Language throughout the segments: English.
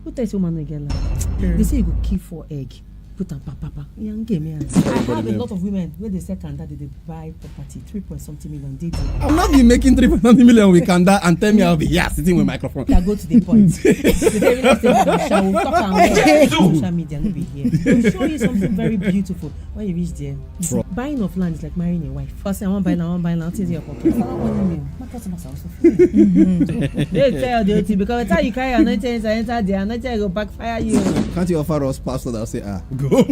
Who tells you woman again like? They say you go kill for egg. Put on papa. Young game. I have a lot of women where they say Kanda they buy property 3.something million. They do. I'm not be making 3.something million with Kanda and tell me I'll be here sitting with microphone. I go to the point. Today we'll talk on social media. No be here. We'll show you something very beautiful when you reach there. Buying of land is like marrying a wife. First I want buy now. Till your pocket. My customers also. They tell the thing because the time you carry anointing enter there, anointing go backfire you. Can't you offer us pastor that will say go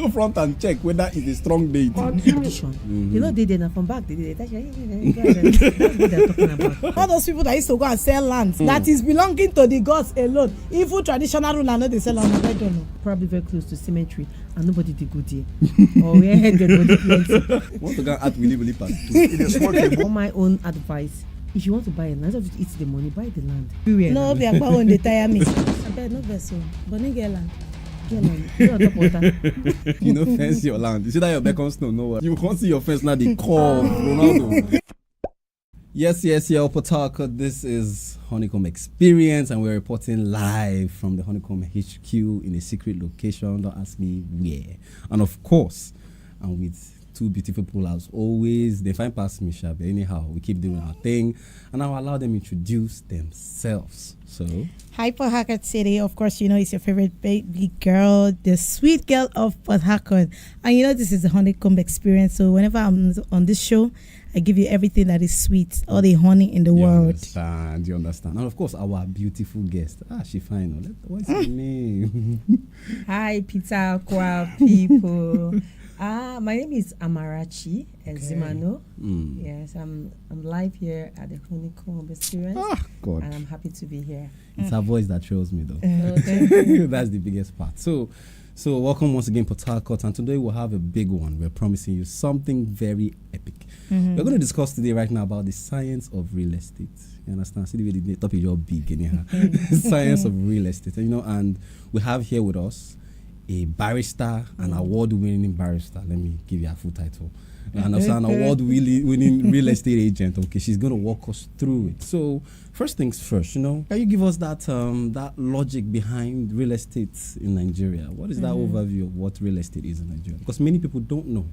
front and check whether it's a strong date. You know they did not from back. They did that's what they're talking about. All those people that used to go and sell land that is belonging to the gods alone. Even traditional ruler know they sell land. I don't know. Probably very close to cemetery and nobody did good there. Or we had the body plenty. Want to go at Willy part 2. On my own advice. If you want to buy a land, instead of eat the money, buy the land. No, be about when they tire me. I bet no vessel, but no get land. You know, fence your land. You see that your beacon snow, no. You can't see your fence now. They call Ronaldo. Yes, Port Harcourt. This is Honeycomb Experience, and we're reporting live from the Honeycomb HQ in a secret location. Don't ask me where. And of course, I'm with two beautiful people as always. They find past me, but anyhow, we keep doing our thing, and I'll allow them to introduce themselves. So, hi, Port Harcourt City. Of course, you know it's your favorite baby girl, the sweet girl of Port Harcourt. And you know this is the Honeycomb Experience. So whenever I'm on this show, I give you everything that is sweet, all the honey in the world. You understand. And of course, our beautiful guest. She fine. What's your name? Hi, Peter Kwa people. My name is Amarachi Zimano. Yes, I'm live here at the Honeycomb Experience. God. And I'm happy to be here. It's her voice that shows me, though. That's the biggest part. So welcome once again, Port Harcourt, and today we'll have a big one. We're promising you something very epic. We're going to discuss today right now about the science of real estate. You understand? See the way the topic is all big anyhow. Science of real estate. And we have here with us a barrister, an award-winning barrister. Let me give you a full title. And also an award-winning real estate agent. Okay, she's going to walk us through it. So, first things first, can you give us that logic behind real estate in Nigeria? What is that overview of what real estate is in Nigeria? Because many people don't know.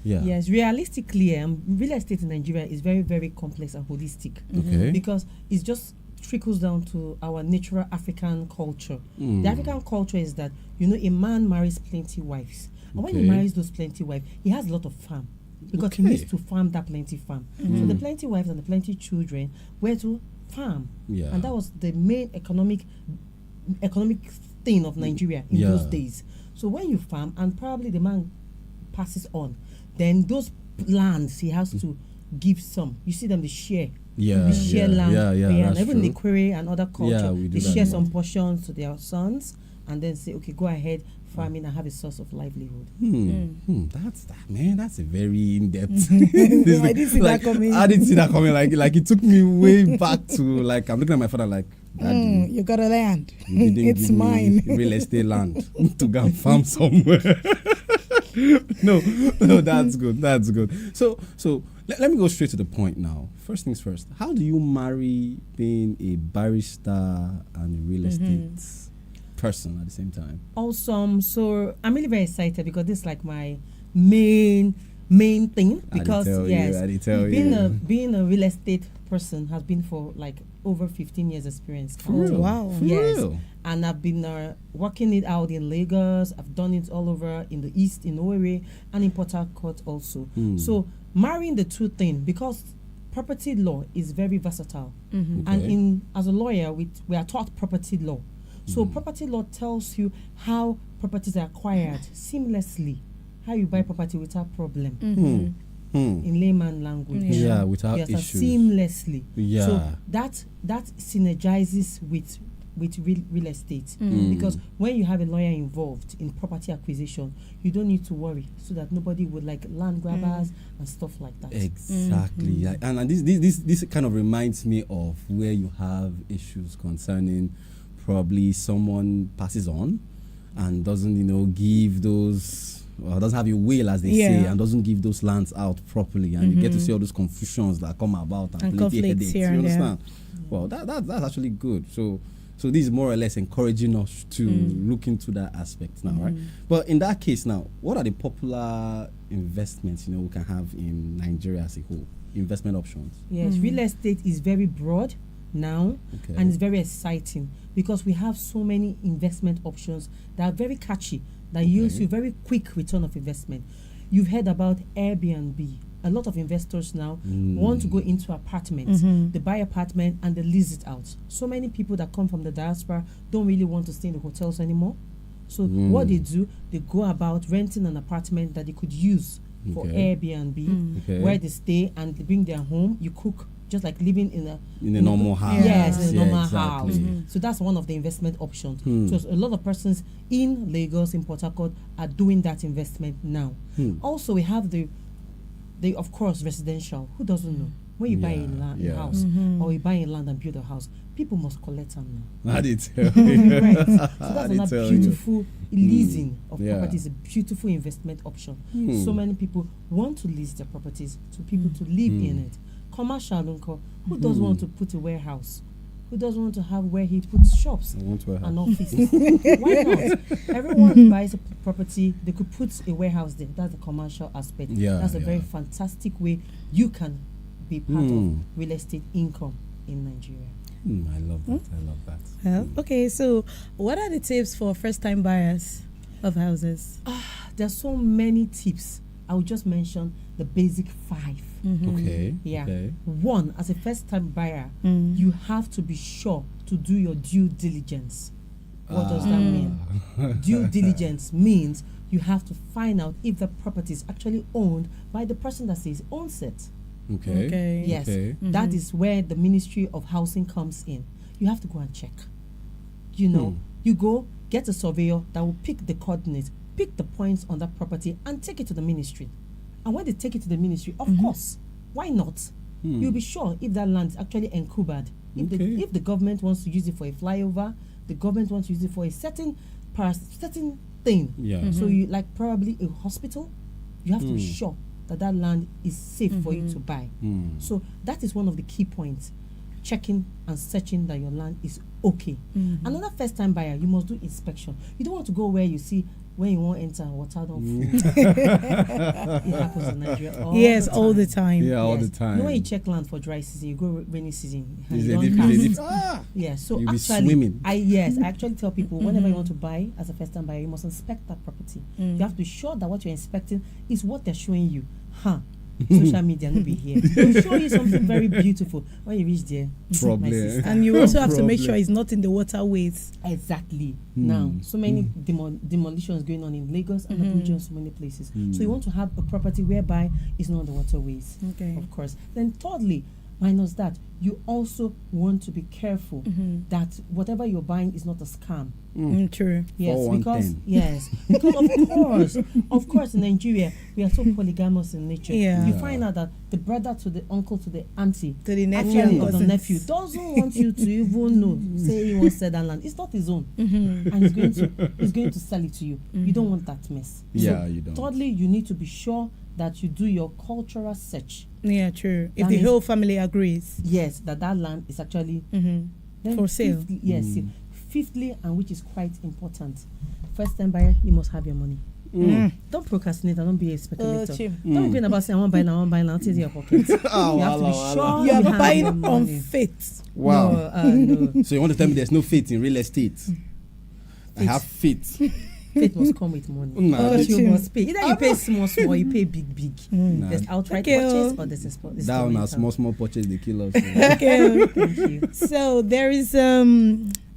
Yeah. Yes, realistically, real estate in Nigeria is very, very complex and holistic. Okay. Because it's just trickles down to our natural African culture. The African culture is that, a man marries plenty wives. And when he marries those plenty wives, he has a lot of farm. Because he needs to farm that plenty farm. So the plenty wives and the plenty children were to farm. Yeah. And that was the main economic thing of Nigeria in those days. So when you farm and probably the man passes on, then those lands he has to give some. You see them, they share. They share land. And even the Kwere and other culture, they share some portions to their sons and then say, okay, go ahead, farming and have a source of livelihood. That's a very in-depth. I didn't see that coming. I didn't see that coming. Like it took me way back to I'm looking at my father like, Daddy, you got a land. It's mine. Real estate land to go and farm somewhere. No, that's good. That's good. So let me go straight to the point now. First things first. How do you marry being a barrister and a real estate person at the same time? Awesome. So I'm really very excited because this is like my main thing. Because being a real estate person has been for like over 15 years experience. For real? Wow. For real? And I've been working it out in Lagos. I've done it all over in the East, in Owerri, and in Port Harcourt also. So marrying the two things, because property law is very versatile. And as a lawyer, we are taught property law. So property law tells you how properties are acquired seamlessly, how you buy property without problem. In layman language. Without issues. Seamlessly. So that synergizes with real estate. Because when you have a lawyer involved in property acquisition, you don't need to worry so that nobody would like land grabbers and stuff like that. Exactly. And this kind of reminds me of where you have issues concerning probably someone passes on and doesn't, give those, doesn't have a will, as they say, and doesn't give those lands out properly, and you get to see all those confusions that come about and plenty headaches. You understand? Well, that's actually good. So So this is more or less encouraging us to look into that aspect now, right? But in that case now, what are the popular investments, we can have in Nigeria as a whole? Investment options. Yes, real estate is very broad now, and it's very exciting because we have so many investment options that are very catchy, that yields you very quick return of investment. You've heard about Airbnb. A lot of investors now want to go into apartments. They buy apartment and they lease it out. So many people that come from the diaspora don't really want to stay in the hotels anymore. So what they do, they go about renting an apartment that they could use for Airbnb, where they stay and they bring their home. You cook just like living in a normal house. Yes, in a normal house. So that's one of the investment options. So a lot of persons in Lagos, in Port Harcourt, are doing that investment now. Also, we have the of course residential. Who doesn't know? When you buy a house or you buy a land and build a house, people must collect them now. I did tell you. Right. So that's another beautiful leasing of properties, a beautiful investment option. So many people want to lease their properties to people to live in it. Commercial, who doesn't want to put a warehouse? Who doesn't want to have where he puts shops and offices? Why not? Everyone buys a property, they could put a warehouse there. That's the commercial aspect. That's a very fantastic way you can be part of real estate income in Nigeria. I love that. I love that. Well, okay, so what are the tips for first-time buyers of houses? There's so many tips. I will just mention the basic 5. Okay. Yeah. Okay. 1, as a first-time buyer, you have to be sure to do your due diligence. What does that mean? Due diligence means you have to find out if the property is actually owned by the person that says owns it. Okay. Yes. That is where the Ministry of Housing comes in. You have to go and check. You go get a surveyor that will pick the coordinates, pick the points on that property and take it to the ministry. And when they take it to the ministry, of course, why not? You'll be sure if that land is actually encumbered. If the government wants to use it for a flyover, the government wants to use it for a certain thing. Yeah. So you like probably a hospital, you have to be sure that that land is safe for you to buy. So that is one of the key points. Checking and searching that your land is okay. Another first-time buyer, you must do inspection. You don't want to go where you see when you won't enter water don't flow. It happens in Nigeria all the time. Yeah, all the time. You know when you check land for dry season, you go rainy season. So you'll actually, be swimming. I actually tell people whenever you want to buy as a first-time buyer, you must inspect that property. You have to be sure that what you're inspecting is what they're showing you. Social media will be here. They'll show you something very beautiful when you reach there. And you also have to make sure it's not in the waterways. Exactly. Now, so many demolitions going on in Lagos and Abuja and so many places. So you want to have a property whereby it's not on the waterways. Of course. Then thirdly, minus that, you also want to be careful that whatever you're buying is not a scam. True. Yes, because of course in Nigeria we are so polygamous in nature. You find out that the brother to the uncle to the auntie to the nephew of the nephew doesn't want you to even know. Say he wants to sell that land. It's not his own, and he's going to sell it to you. You don't want that mess. You don't. Thirdly, you need to be sure that you do your cultural search. Yeah, true. If the whole family agrees. Yes, that land is actually for sale. Fifthly, and which is quite important, first-time buyer, you must have your money. Don't procrastinate and don't be a speculator. Don't be about saying I want to buy now, take your pocket. You have to be sure you are buying on faith. Wow. No. So you want to tell me there's no faith in real estate? I have faith. Faith must come with money. You must pay. Either you pay small, you pay big. There's outright purchase or there's down a small purchase they kill us. Thank you. So there is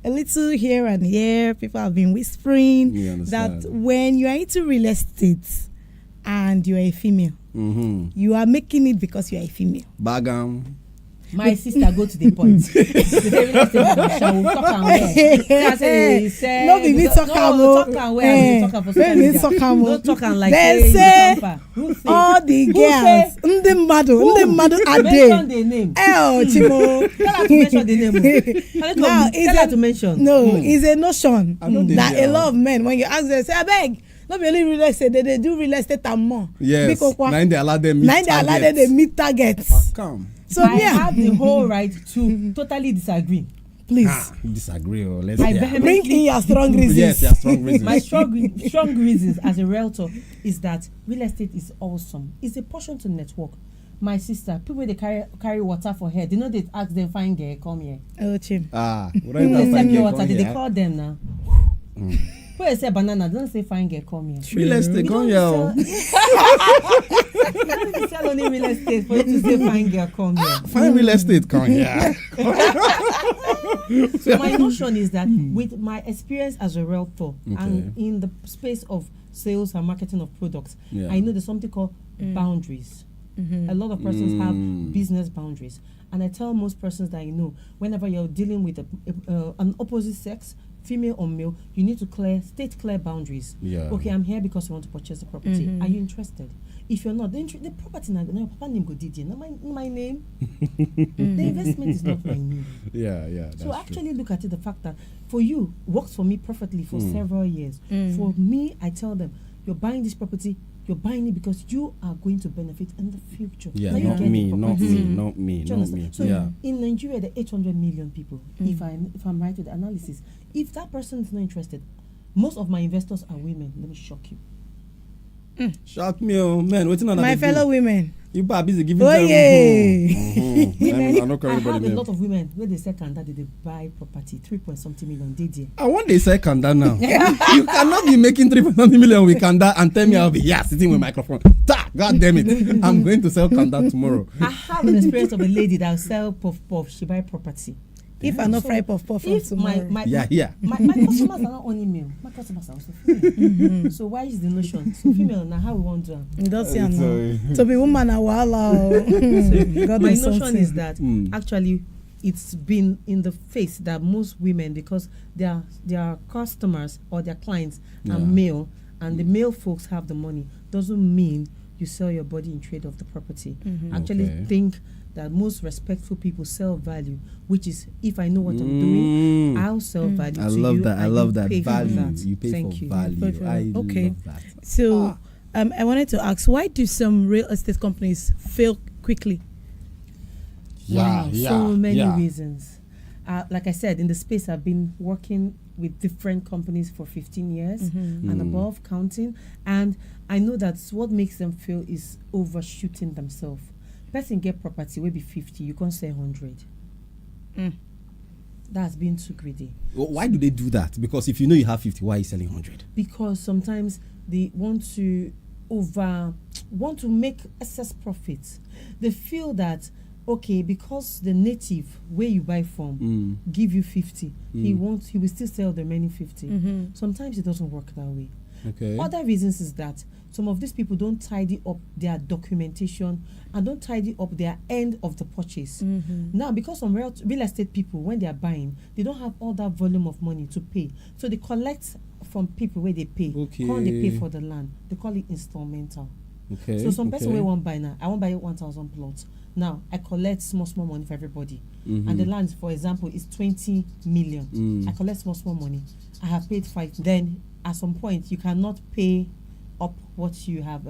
a little here and here. People have been whispering that when you are into real estate and you are a female, you are making it because you are a female. Bagam. My sister go to the point. No, be me talk like they say all the girls. Ndị mmadụ are there. Chimo. Tell her to mention the name. Now, tell her to mention. No, it's a notion that a lot of men, when you ask them, say, I beg. Not only real estate, they do real estate and more. Yes. Now they allow them meet targets. Come. So I have the whole right to totally disagree. Please. Disagree or let's I hear. Bring in your strong reasons. Yes, your strong reasons. My strong reasons as a realtor is that real estate is awesome. It's a portion to network. My sister, people they carry water for head. They know they ask them fine girl come here. Oh, Chim. What People they sell me water. They here? call them now. When they say banana, don't say fine girl come here. Real estate, come here. You don't need to sell only real estate for you to say fine girl come here. Fine real estate, come here. So my notion is that with my experience as a realtor and in the space of sales and marketing of products, I know there's something called boundaries. A lot of persons have business boundaries, and I tell most persons that I know, whenever you're dealing with an opposite sex, female or male, you need to state clear boundaries. Okay, I'm here because I want to purchase the property. Are you interested? If you're not, the property now your papa name go DJ, not my name. The investment is not my name. So actually look at it, the fact that for you works for me perfectly for several years. For me, I tell them, you're buying this property, you're buying it because you are going to benefit in the future. Not me. So in Nigeria, there are 800 million people. If I'm right with the analysis, if that person is not interested, most of my investors are women. Let me shock you. Shock me, man. My fellow women. You are busy giving them. Women, I have a lot of women where they say Kanda, they buy property 3.something million. I want they say Kanda now. You cannot be making 3.something million with Kanda and tell me I'll be sitting with microphone. God damn it! I'm going to sell Kanda tomorrow. I have an experience of a lady that will sell puff. She buy property. If I not fry puff from tomorrow. My customers are not only male. My customers are also female. So why is the notion? So female now how we want to that's to be woman a while. My notion is that actually it's been in the face that most women, because their customers or their clients are male and the male folks have the money, doesn't mean you sell your body in trade of the property. Actually think that most respectful people sell value, which is if I know what I'm doing, I'll sell value to you. I love that. Value. You pay Thank for you. value. I love that. So I wanted to ask, why do some real estate companies fail quickly? So many reasons. Like I said, in the space I've been working with different companies for 15 years and above, counting, and I know that what makes them fail is overshooting themselves. Person get property will be 50, you can't say 100. That's being too greedy. Well, why do they do that? Because if you know you have 50, why are you selling 100? Because sometimes they want to make excess profits. They feel that because the native where you buy from give you 50, he will still sell the remaining 50. Sometimes it doesn't work that way. Other reasons is that some of these people don't tidy up their documentation and don't tidy up their end of the purchase. Now, because some real estate people, when they are buying, they don't have all that volume of money to pay. So they collect from people where they pay. When they pay for the land, they call it installmental. So some person will want buy now. I want buy 1,000 plots. Now, I collect small money for everybody. And the land, for example, is 20 million. I collect small money. I have paid 5. Then, at some point, you cannot pay up what you have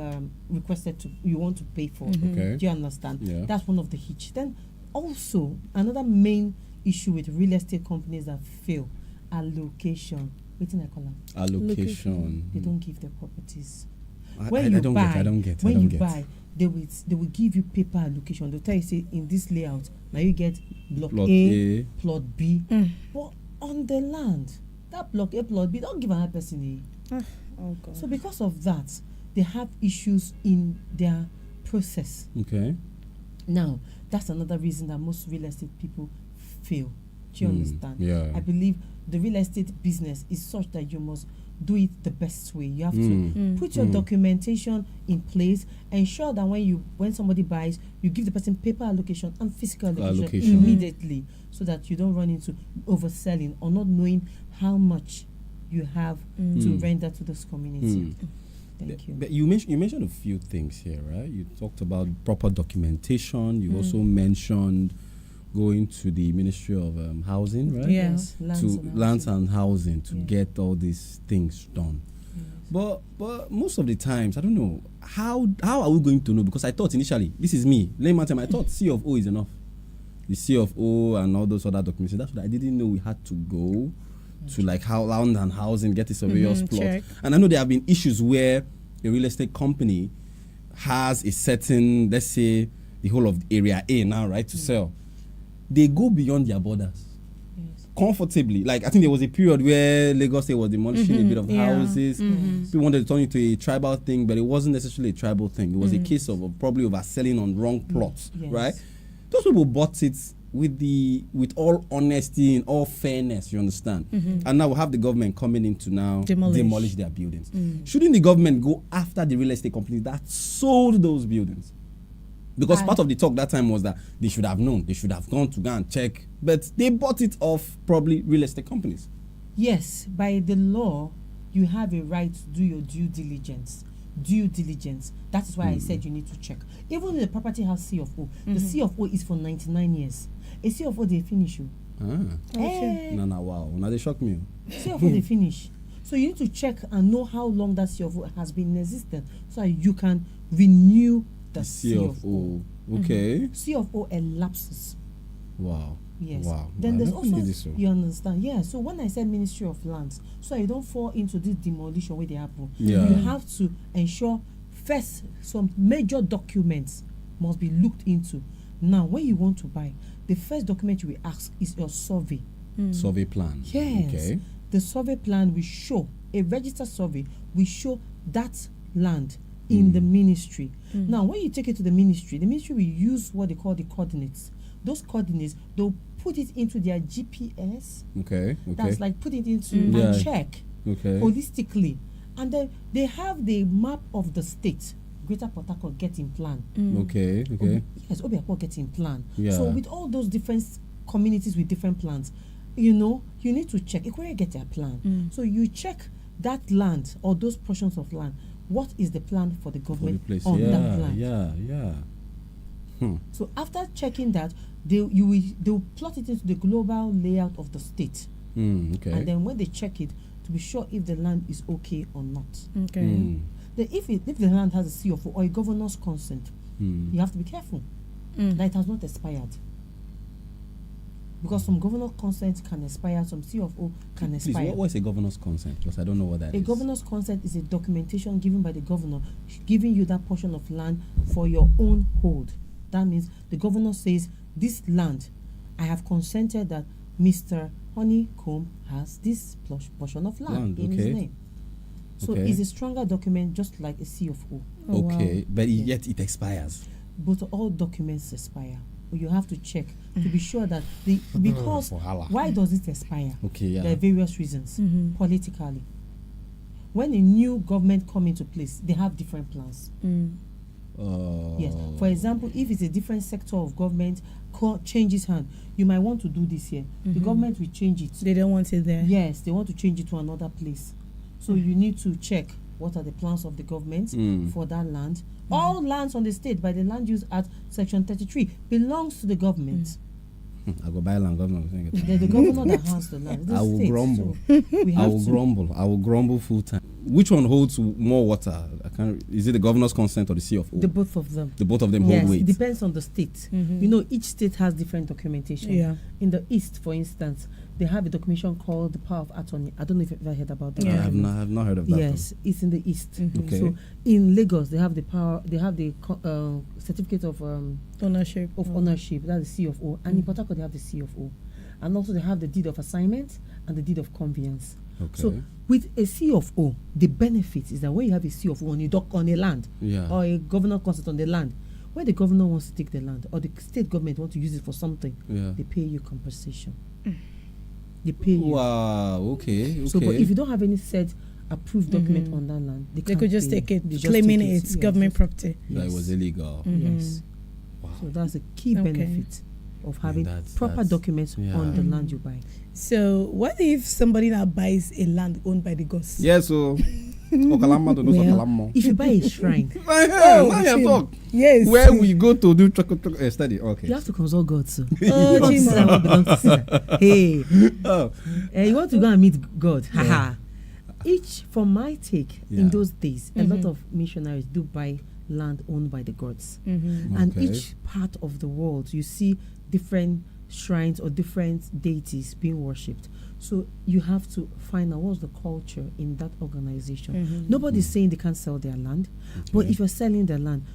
requested you want to pay for. Do you understand? That's one of the hitch. Then also another main issue with real estate companies that fail: allocation. What do I call them? Allocation. They don't give their properties. When you buy, they will give you paper allocation. They'll tell you, say, in this layout now you get block A, plot B. But on the land, that block A, plot B, don't give another person A. Oh God. So because of that, they have issues in their process. Now, that's another reason that most real estate people fail. Do you understand? I believe the real estate business is such that you must do it the best way. You have to put your documentation in place, ensure that when somebody buys, you give the person paper allocation and physical allocation. Immediately, so that you don't run into overselling or not knowing how much you have to render to this community. Thank you. But you mentioned a few things here, right? You talked about proper documentation. You also mentioned going to the Ministry of Housing, right? Yes, lands and housing to get all these things done. Yes. But most of the times, I don't know, how are we going to know? Because I thought initially, this is me, layman time, I thought C of O is enough. the CFO and all those other documents. That's what I didn't know we had to go to like how land and housing, get a surveyor's plot. Check. And I know there have been issues where a real estate company has a certain, let's say, the whole of area A now, right, to sell. They go beyond their borders comfortably. Like, I think there was a period where Lagos State was demolishing a bit of houses. People wanted to turn it to a tribal thing, but it wasn't necessarily a tribal thing. It was a case of probably overselling on wrong plots, right? Those people bought it with all honesty and all fairness, you understand? And now we have the government coming in to now demolish their buildings. Shouldn't the government go after the real estate companies that sold those buildings? Because part of the talk that time was that they should have known, they should have gone to go and check, but they bought it off probably real estate companies. Yes, by the law, you have a right to do your due diligence. That is why I said you need to check. Even if the property has CFO, the CFO is for 99 years. A CFO, they finish you. Wow. Now they shock me. CFO, they finish. So you need to check and know how long that CFO has been in existence so you can renew the CFO. Okay. CFO elapses. Wow. Yes. Wow. Then there's also, so. you understand? Yeah. So when I said Ministry of Lands, so you don't fall into this demolition where they happen. Yeah. You have to ensure first some major documents must be looked into. Now, when you want to buy, the first document you will ask is your survey. Survey plan. Yes. Okay. The survey plan will show, a registered survey will show that land in the ministry. Now, when you take it to the ministry will use what they call the coordinates. Those coordinates, they'll put it into their GPS. Okay. That's like put it into and check holistically. And then they have the map of the state. Greater Port Harcourt getting plan. Okay. Yes, Obiakpor getting plan. Yeah. So with all those different communities with different plans, you need to check. Equally get their plan. So you check that land or those portions of land. What is the plan for the government on that land? Yeah. So after checking that, they'll plot it into the global layout of the state. Okay. And then when they check it, to be sure if the land is okay or not. Okay. Then if the land has a CFO or a governor's consent, you have to be careful that it has not expired. Because some governor consent can expire, some CFO can expire. Please, what is a governor's consent? Because I don't know what that is. A governor's consent is a documentation given by the governor, giving you that portion of land for your own hold. That means the governor says, this land, I have consented that Mr. Honeycomb has this portion of land in his name. So it's a stronger document, just like a CFO. But yet it expires. But all documents expire. You have to check to be sure that because why does it expire? There are various reasons. Politically, when a new government come into place, they have different plans. Yes. For example, if it's a different sector of government changes hand, you might want to do this here. The government will change it. They don't want it there. Yes, they want to change it to another place. So you need to check what are the plans of the government for that land. All lands on the state by the Land Use Act Section 33 belongs to the government. I go buy land, governor. The governor that has the land. I will grumble. I will grumble full time. Which one holds more water? Is it the governor's consent or the CFO? The both of them. The both of them hold weight. It depends on the state. Each state has different documentation. Yeah. In the East, for instance, they have a documentation called the power of attorney. I don't know if you've ever heard about that. I have not heard of that. Yes, it's in the East. Okay. So in Lagos, they have the power. They have the certificate of ownership. Ownership. That's the CFO. And in Port Harcourt, they have the CFO. And also they have the deed of assignment and the deed of conveyance. Okay. So with a CFO, the benefit is that when you have a CFO on a land or a governor consent on the land, when the governor wants to take the land or the state government wants to use it for something, they pay you compensation. They pay you. Wow. Okay. So, but if you don't have any said approved document on that land, they could just take it, just claiming take it's government property. That it was illegal. Yes. Wow. So that's a key benefit of having proper documents on the land you buy. So what if somebody now buys a land owned by the gods? Yes, so if you buy a shrine, yes, where we go to do study, okay, you have to consult God. So hey, you want to go and meet God? Haha. Each, from my take, in those days, a lot of missionaries do buy land owned by the gods, and each part of the world, you see different shrines or different deities being worshipped. So you have to find out what's the culture in that organization. Nobody's saying they can't sell their land, but if you're selling their land,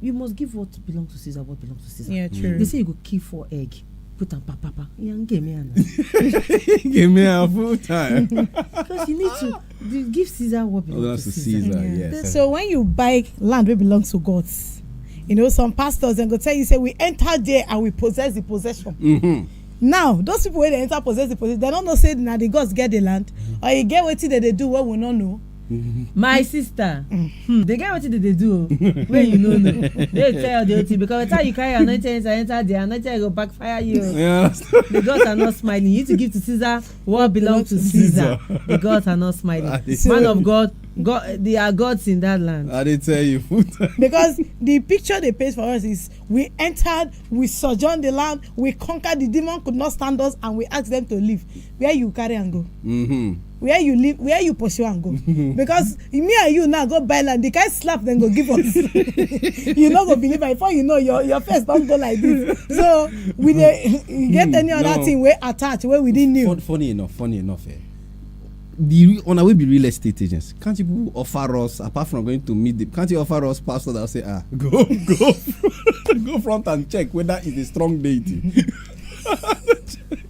you must give what belongs to Caesar, what belongs to Caesar. Yeah, true. They say you go keep 4 egg, put on papa. Give me a full time. Because you need to give Caesar what belongs to Caesar. Yes. So when you buy land that belongs to gods, some pastors and go tell you, say, we enter there and we possess the possession. Now, those people when they enter possess the possession, they don't know say now the gods get the land, or you get what they do what we don't know. My sister, they get what they do when you know. They tell the OT because by the time you carry anointing enter the anointing go backfire you. The gods are not smiling. You need to give to Caesar what belongs to Caesar. The gods are not smiling. Man of God, they are gods in that land. I didn't tell you. Because the picture they paint for us is we entered, we sojourned the land, we conquered, the demon could not stand us, and we asked them to leave. Where you carry and go? Where you live, where you pursue and go. Because me and you now go buy land, the guy slap then go give us. You not go believe it. Before you know your face don't go like this. So we get any other thing we attach where we didn't know. Funny enough, on our way be real estate agents. Can't you offer us, apart from going to meet them, can't you offer us pastor that will say, go front and check whether it's a strong deity.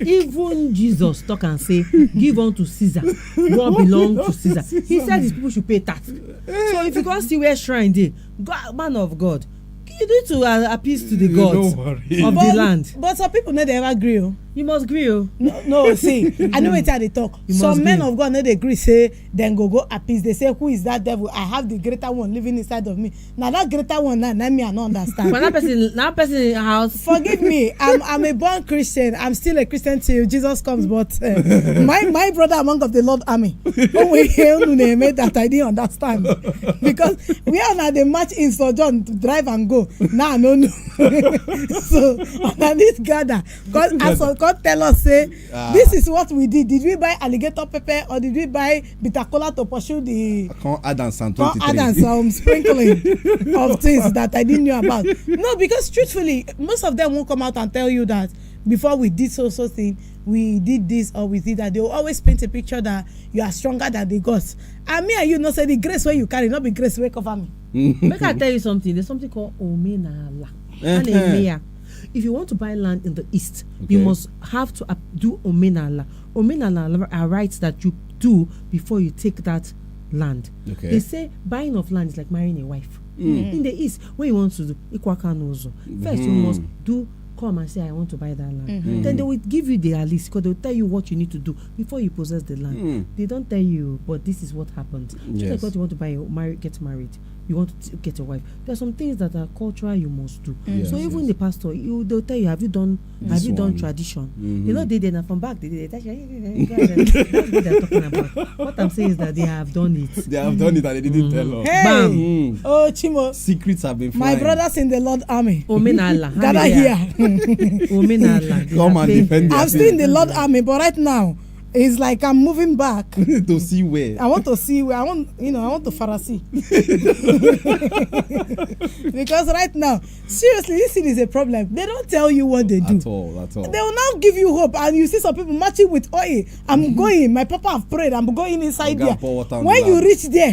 Even Jesus talk and say, give unto Caesar what belongs to Caesar. He said these people should pay tax. So if you go see where shrine dey, man of God, you need to appease to the gods of the land. But some people no dey ever gree. You must gree. No, see, I know wetin I dey talk. Some men of God no dey gree say dem go appease. They say, who is that devil? I have the greater one living inside of me. Now that greater one now me I no understand. But that person in the house. Forgive me, I'm a born Christian. I'm still a Christian till Jesus comes. But my brother among of the Lord army, that I didn't understand because we are now the march in sojourn to drive and go. Nah, no. So on this gather, God tell us say this is what we did. Did we buy alligator pepper or did we buy bitter cola to pursue the? Add and some sprinkling of things that I didn't know about. No, because truthfully, most of them won't come out and tell you that before we did so thing, we did this or we did that. They will always paint a picture that you are stronger than the gods. And me and you know say the grace where you carry, not be grace where cover me. Make I tell you something. There's something called omenala. If you want to buy land in the east, you must have to do omenala. Omenala are rights that you do before you take that land. They say buying of land is like marrying a wife. In the east, when you want to do ikwakanozo, first you must come and say I want to buy that land. Then they will give you their list because they will tell you what you need to do before you possess the land. They don't tell you, but this is what happens. Just like what you want to buy, get married. You want to get a wife. There are some things that are cultural you must do. So even the pastor, they'll tell you, have you done tradition? You know they did from back. That's what they're talking about. What I'm saying is that they have done it. They have done it and they didn't tell us. Hey, oh Chimo, secrets have been flying. My brothers in the Lord army. Omenala, gather here. Omenala. Come and defend. I'm still in the Lord army, but right now it's like I'm moving back to see where. I want to see where I want to Pharisee. Because right now, seriously, this thing is a problem. They don't tell you what they do. At all. They will now give you hope, and you see some people matching with oil. I'm going. My papa have prayed. I'm going inside there. When you reach there,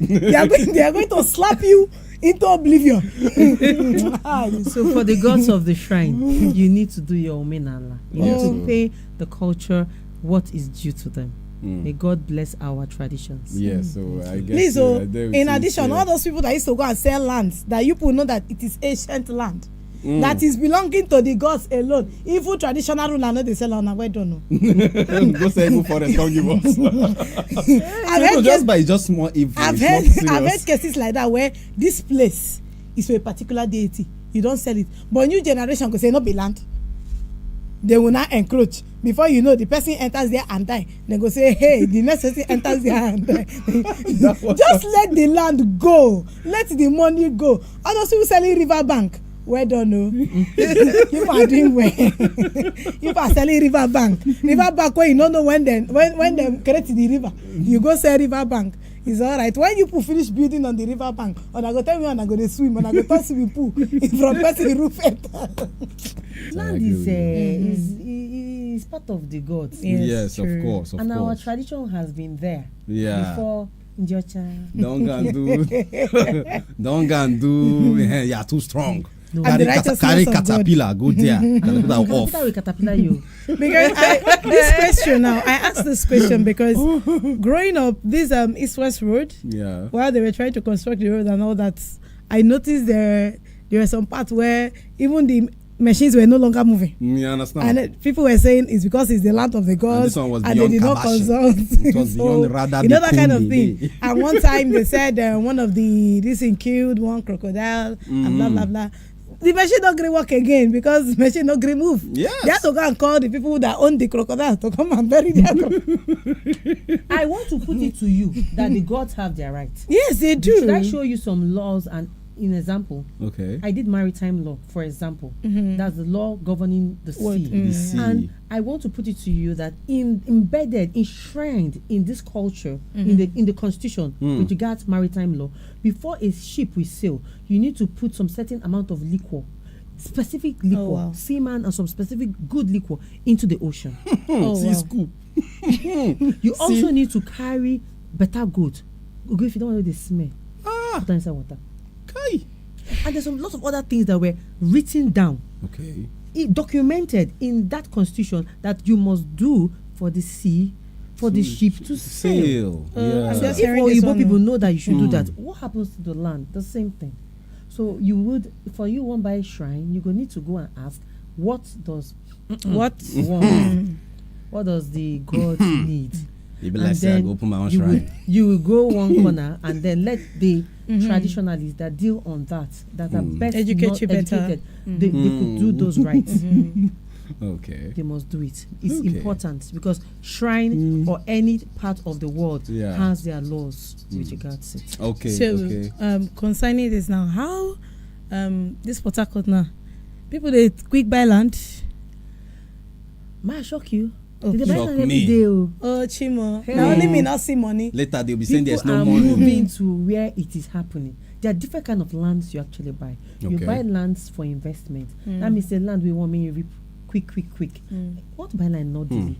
they are going to slap you into oblivion. So for the gods of the shrine, you need to do your omenala. You need to pay the culture what is due to them. May God bless our traditions. Yes, so I guess. Please, in addition, all those people that used to go and sell lands, that you people know that it is ancient land. That is belonging to the gods alone. Even traditional ruler know they sell on. I don't know. Go say evil forest, don't give us. It's just more evil. I've heard cases like that where this place is for a particular deity. You don't sell it, but new generation go say no be land. They will not encroach. Before you know, the person enters there and die. They go say, hey, the next person enters there and die. Just let the land go. Let the money go. All those people selling river bank. Well done, no. You are doing well. You are selling river bank. River bank where you don't know when they create the river. You go sell river bank. It's all right. When you people finish building on the river bank, and I go tell me and I go to swim and I go touch swimming pool in front of the roof. Land is part of the gods. Yes, of course. And our tradition has been there before Njocha. Don't go and do. You're too strong. No. Carry caterpillar, go there. Caterpillar you. Because this question now, I asked this question because growing up, this East-West Road, while they were trying to construct the road and all that, I noticed there were some parts where even the machines were no longer moving. You understand? And people were saying it's because it's the land of the gods and they did not consult. It was beyond radar. You know that kind of thing. And one time they said one of this thing killed one crocodile and blah blah blah. The machine not going to work again because the machine not going to move. Yes. They have to go and call the people that own the crocodile to come and bury their crocodile. I want to put it to you that the gods have their rights. Yes, they do. Should I show you some laws and in example? Okay. I did maritime law, for example. That's the law governing the sea. The sea. And I want to put it to you that embedded, enshrined in this culture, in the constitution, with regards to maritime law, before a ship will sail, you need to put some certain amount of liquor, specific liquor, seaman and some specific good liquor into the ocean. Cool. You also need to carry better goat. If you don't want to smell, put it inside water. Okay. And there's a lot of other things that were written down, documented in that constitution that you must do for the sea, for the ship to sail. And if all Igbo people know that you should do that, what happens to the land? The same thing. So you would, for you one by shrine, you go need to go and ask, what does what does the god need? And then open my own shrine. You will go one corner and then let the traditionalists that deal on that are best educated. They could do those rights. Okay. They must do it. It's important because shrine or any part of the world has their laws with regards to it. Okay. So concerning this now, how this Port Harcourt now, people they quick buy land. Might I shock you? Shock me. Oh, Chimo. Now only me not see money. Later they'll be saying there's no money. People are moving to where it is happening. There are different kind of lands you actually buy. You buy lands for investment. That means the land we want me reap quick. What buy land not daily?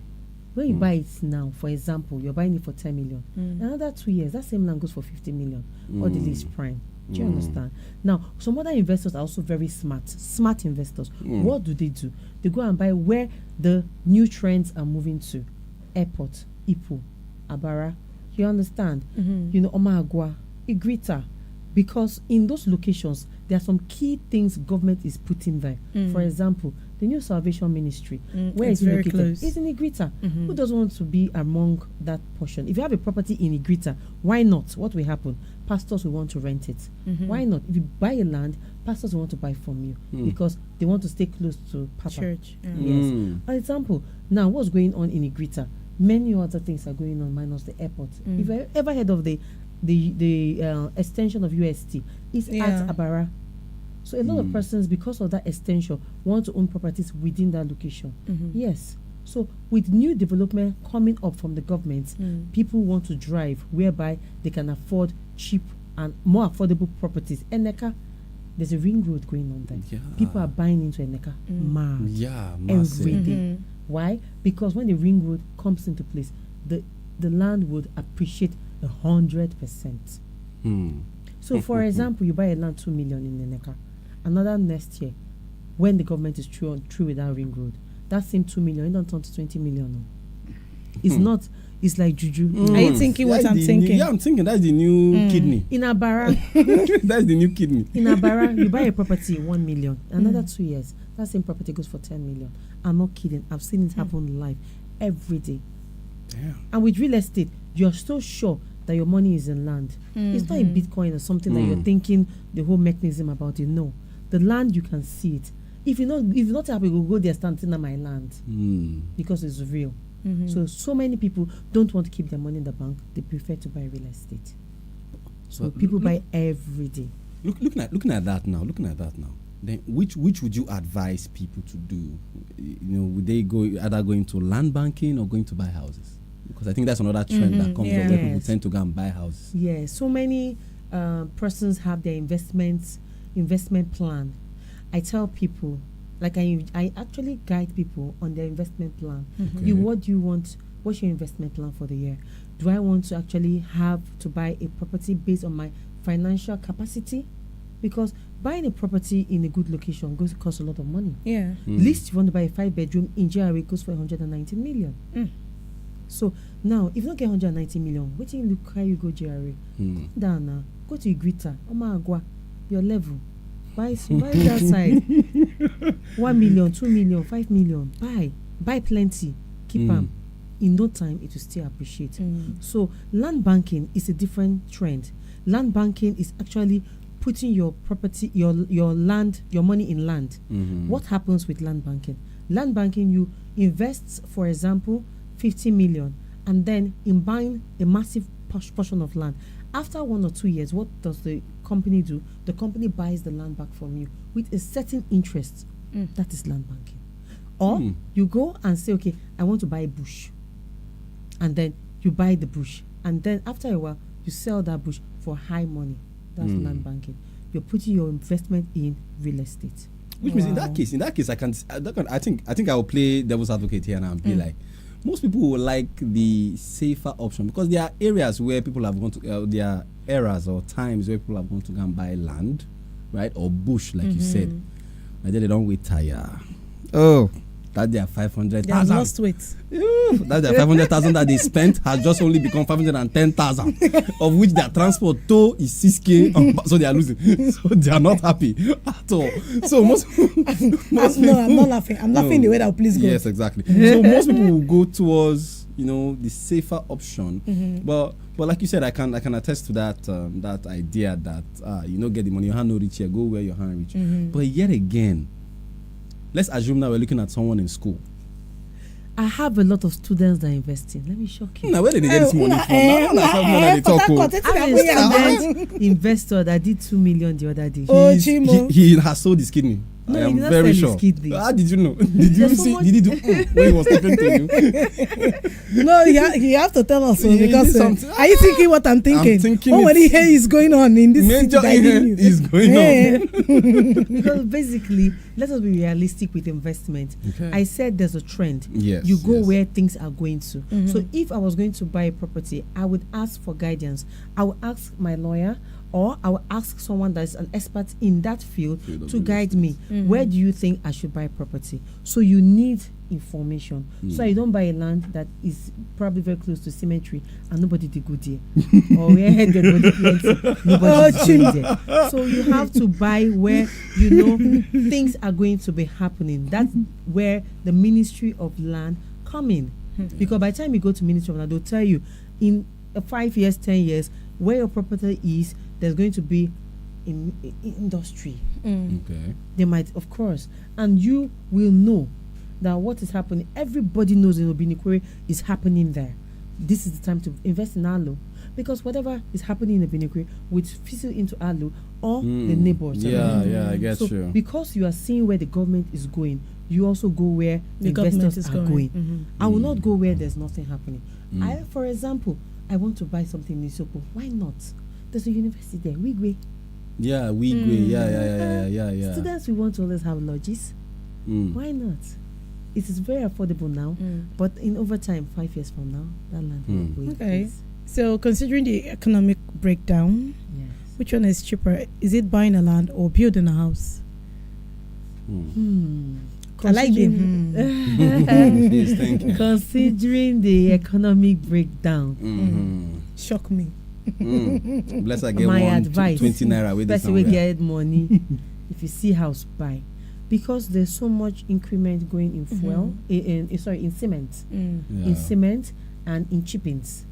When you buy it now, for example, you're buying it for 10 million. Another 2 years, that same land goes for 50 million. Or the lease prime. Do you understand? Now, some other investors are also very smart investors. What do? They go and buy where the new trends are moving to. Airport, Ipu, Abara. You understand? You know, Omagua, Igrita. Because in those locations, there are some key things government is putting there. For example, the New Salvation Ministry, where it's very located, close. Is in Igrita. Who doesn't want to be among that portion? If you have a property in Igrita, why not? What will happen? Pastors will want to rent it. Why not? If you buy a land, pastors will want to buy from you because they want to stay close to Papa. Church. Yes. For example, now what's going on in Igrita? Many other things are going on minus the airport. If you ever heard of the extension of UST, it's at Abara. So a lot of persons, because of that extension, want to own properties within that location. Yes. So with new development coming up from the government, people want to drive whereby they can afford cheap and more affordable properties. Eneka, there's a ring road going on there. People are buying into Eneka. Mad. Yeah, every day. Why? Because when the ring road comes into place, the land would appreciate 100%. So for example, you buy a land 2 million in Eneka. Another next year, when the government is through with that ring road, that same 2 million, it don't turn to 20 million. No. It's not. It's like juju. Are you thinking what I'm thinking? I'm thinking that's the new kidney. In Abara, that's the new kidney. In Abara, you buy a property 1 million. Another 2 years, that same property goes for 10 million. I'm not kidding. I've seen it happen live every day. Damn. And with real estate, you're so sure that your money is in land. It's not in Bitcoin or something that you're thinking the whole mechanism about it. No, the land you can see it. If you're not happy, you go there standing on my land because it's real. So many people don't want to keep their money in the bank. They prefer to buy real estate. So people buy every day. Looking at that now. Then which would you advise people to do? You know, would they go either going to land banking or going to buy houses? Because I think that's another trend that comes up where people tend to go and buy houses. Yeah, so many persons have their investment plan. I tell people, like I actually guide people on their investment plan. What do you want? What's your investment plan for the year? Do I want to actually have to buy a property based on my financial capacity? Because buying a property in a good location goes to cost a lot of money. Yeah. Least you want to buy a 5-bedroom in GRA goes for 190 million. So now, if you don't get 190 million, what do you look how you go GRA? Down now, go to Igrita, Omagwa, your level. Buy that side. 1 million, 2 million, 5 million. Buy plenty. Keep them. In no time, it will still appreciate. So land banking is a different trend. Land banking is actually putting your property, your land, your money in land. What happens with land banking? Land banking, you invest, for example, 50 million, and then in buying a massive portion of land. After 1 or 2 years, what does the company do? The company buys the land back from you with a certain interest. That is land banking. Or you go and say, okay, I want to buy a bush. And then you buy the bush. And then after a while, you sell that bush for high money. That's land banking. You're putting your investment in real estate. Which means in that case, I think I will play devil's advocate here and I'll be like, most people will like the safer option because there are areas where people have gone to, there are eras or times where people have gone to go and buy land, right? Or bush, like you said. And then they don't wait tire. Oh, that their 500,000. They have lost weight. That their 500,000 that they spent has just only become 510,000, of which their transport toll is 6K. So they are losing. So they are not happy at all. So most no, I'm not laughing. I'm laughing the way that will please go. Yes, exactly. So most people will go towards the safer option. But like you said, I can attest to that idea that get the money, your hand no reach here, go where your hand reach. But yet again, let's assume that we're looking at someone in school. I have a lot of students that are investing. Let me shock you. Now, where did they get this money from? I have a investor that did 2 million the other day. He has sold his kidney. No, I am very sure. How did you know? Did you see? Did he do when he was talking to you? No, you have to tell us because are you thinking what I'm thinking? I'm thinking what is going on in this major is going on. Because basically, let us be realistic with investment. Okay. I said there's a trend. Yes, you go where things are going to. So if I was going to buy a property, I would ask for guidance. I would ask my lawyer, or I will ask someone that's an expert in that field to guide me. Where do you think I should buy property? So you need information. So you don't buy a land that is probably very close to cemetery and nobody did good there. Or where the body plenty, nobody did there. So you have to buy where things are going to be happening. That's where the Ministry of Land come in. Because by the time you go to Ministry of Land, they'll tell you in 5 years, 10 years, where your property is, there's going to be in industry. Okay. They might, of course, and you will know that what is happening. Everybody knows in Obinikwere is happening there. This is the time to invest in Alo, because whatever is happening in Obinikwere would fizzle into Alo or the neighbors. Yeah, I get you. Because you are seeing where the government is going, you also go where the investors are going. I will not go where there's nothing happening. For example, I want to buy something in Isoko. Why not? There's a university there. Wigwe. Yeah, Wigwe. Yeah. Students, we want to always have lodges. Why not? It is very affordable now, but in over time, 5 years from now, that land will go. Okay. So, considering the economic breakdown, which one is cheaper? Is it buying a land or building a house? I like them. Considering the economic breakdown, shock me. Bless I get my one advice, 20 naira with this. Especially get money. If you see house, buy, because there's so much increment going in fuel, in cement, in cement and in chippings,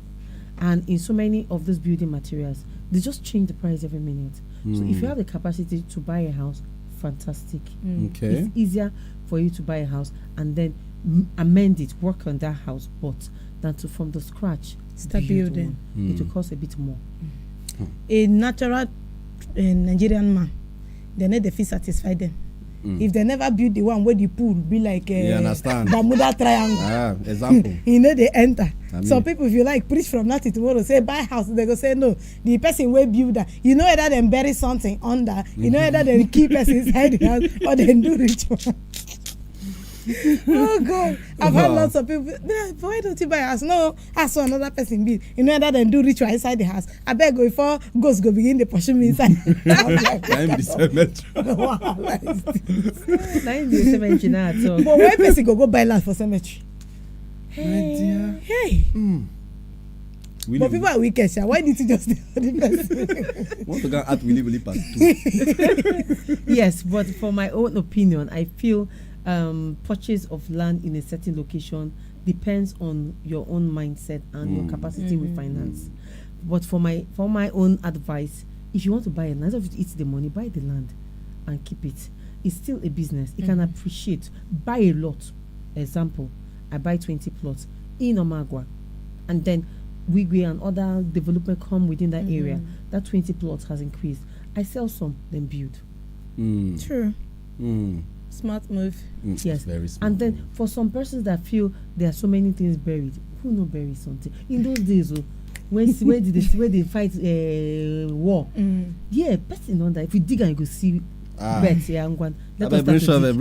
and in so many of those building materials. They just change the price every minute. So if you have the capacity to buy a house, fantastic. Okay. It's easier for you to buy a house and then amend it, work on that house, but than to from the scratch start building. It will cost a bit more. A natural Nigerian man, they need to feel satisfied them. if they never build the one where the pool be like understand. Bermuda Triangle. Example. They enter. I Some mean, people, if you like, preach from now to tomorrow, say buy house, they go say no. The person will build that. Either them bury something under. Either them keep us inside the house or they do ritual. Oh God, I've had lots of people. Why don't you buy a house? No, I saw another person build. Either them do ritual inside the house. I beg go before ghosts go begin to pursue me inside. But why person go buy land for cemetery? Hey. But people are wicked, sha. Why did you just tell the person? Want to go at Willy part 2. Yes, but for my own opinion, I feel purchase of land in a certain location depends on your own mindset and your capacity with finance. But for my own advice, if you want to buy a land, if you eat the money, buy the land and keep it. It's still a business. It can appreciate. Buy a lot. Example, I buy 20 plots in Omagwa, and then Wigwe and other development come within that area. That 20 plots has increased. I sell some, then build. True. Smart move. Yes, very smart. And then for some persons that feel there are so many things buried, who no bury something? In those days, where they fight war, person on that. If you dig and you go see beds, let us bring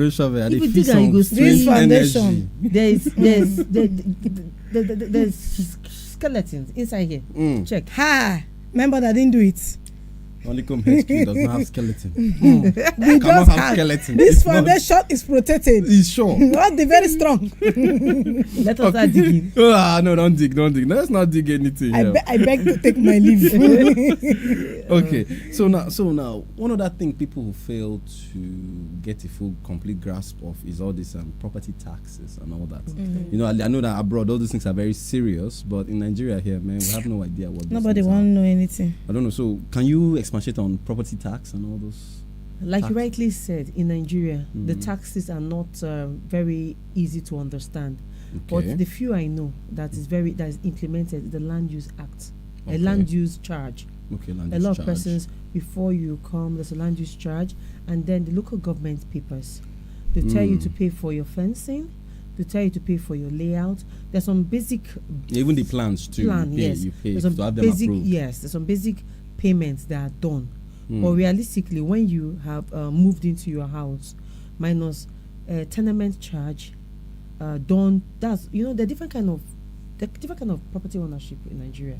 shovel. If you dig and you go see foundation, there's skeletons inside here. Check. Remember that I didn't do it. Honeycomb HQ does not have skeleton. We Cannot just have skeleton. This It's foundation is protected. It's sure. Not the very strong. Let us start digging. No, don't dig. Let's not dig anything. I beg to take my leave. Okay, so now one other thing people who fail to get a full complete grasp of is all this property taxes and all that. I know that abroad all these things are very serious, but in Nigeria here, man, we have no idea what. Nobody want to know anything. I don't know. So can you expatiate on property tax and all those? Like you rightly said, in Nigeria, the taxes are not very easy to understand. Okay. But the few I know that is implemented, the Land Use Act, a land use charge. Okay, land a use lot charge. of persons before you come, there's a land use charge, and then the local government papers. They tell you to pay for your fencing. They tell you to pay for your layout. There's some basic even the plans to you pay there's to some have them basic approved. yes. There's some basic payments that are done. But realistically, when you have moved into your house, minus tenement charge, done. That's there are different kind of property ownership in Nigeria